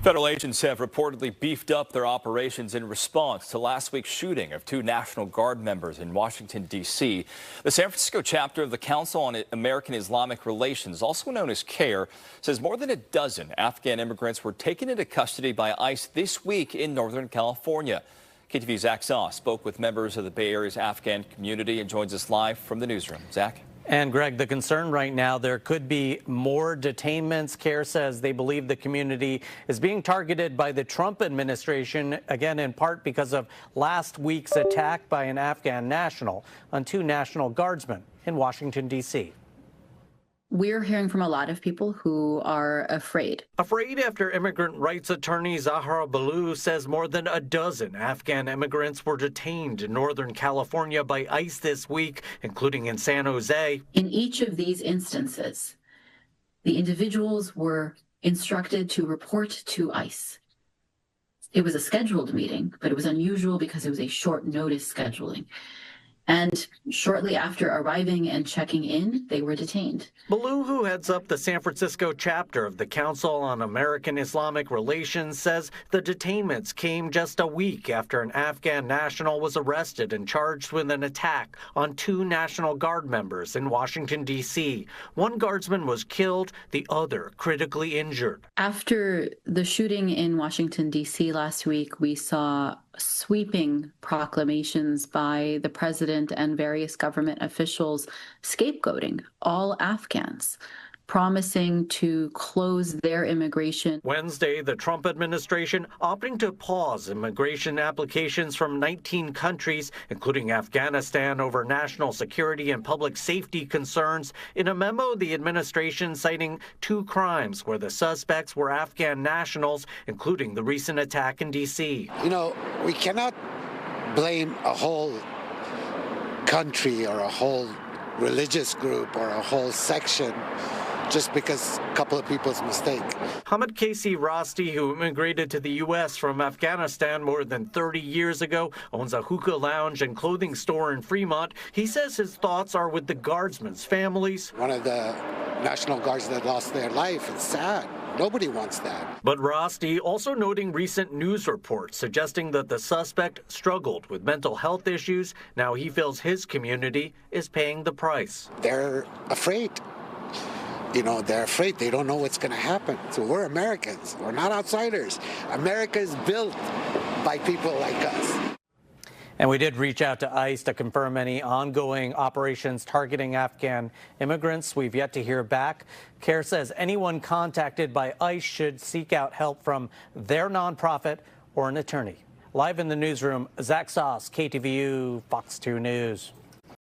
Federal agents have reportedly beefed up their operations in response to last week's shooting of two National Guard members in Washington, D.C. The San Francisco chapter of the Council on American Islamic Relations, also known as CAIR, says more than a dozen Afghan immigrants were taken into custody by ICE this week in Northern California. KTVU's Zach Sauce spoke with members of the Bay Area's Afghan community and joins us live from the newsroom. Zach? And Greg, the concern right now, there could be more detainments. CAIR says they believe the community is being targeted by the Trump administration, again, in part because of last week's attack by an Afghan national on two National Guardsmen in Washington, D.C. We're hearing from a lot of people who are afraid. Afraid after immigrant rights attorney Zahra Balloo says more than a dozen Afghan immigrants were detained in Northern California by ICE this week, including in San Jose. In each of these instances, the individuals were instructed to report to ICE. It was a scheduled meeting, but it was unusual because it was a short notice scheduling. And shortly after arriving and checking in, they were detained. Balloo, who heads up the San Francisco chapter of the Council on American Islamic Relations, says the detainments came just a week after an Afghan national was arrested and charged with an attack on two National Guard members in Washington, D.C. One guardsman was killed, the other critically injured. After the shooting in Washington, D.C. last week, we saw sweeping proclamations by the president and various government officials scapegoating all Afghans, promising to close their immigration. Wednesday, the Trump administration opting to pause immigration applications from 19 countries, including Afghanistan, over national security and public safety concerns. In a memo, the administration citing two crimes where the suspects were Afghan nationals, including the recent attack in D.C. You know, we cannot blame a whole country or a whole religious group or a whole section just because a couple of people's mistake. Hamid Casey Rosti, who immigrated to the U.S. from Afghanistan more than 30 years ago, owns a hookah lounge and clothing store in Fremont. He says his thoughts are with the guardsmen's families. One of the National Guards that lost their life, it's sad. Nobody wants that. But Rosti also noting recent news reports suggesting that the suspect struggled with mental health issues. Now he feels his community is paying the price. They're afraid. You know, they're afraid. They don't know what's going to happen. So we're Americans. We're not outsiders. America is built by people like us. And we did reach out to ICE to confirm any ongoing operations targeting Afghan immigrants. We've yet to hear back. CAIR says anyone contacted by ICE should seek out help from their nonprofit or an attorney. Live in the newsroom, Zach Sauce, KTVU, Fox 2 News.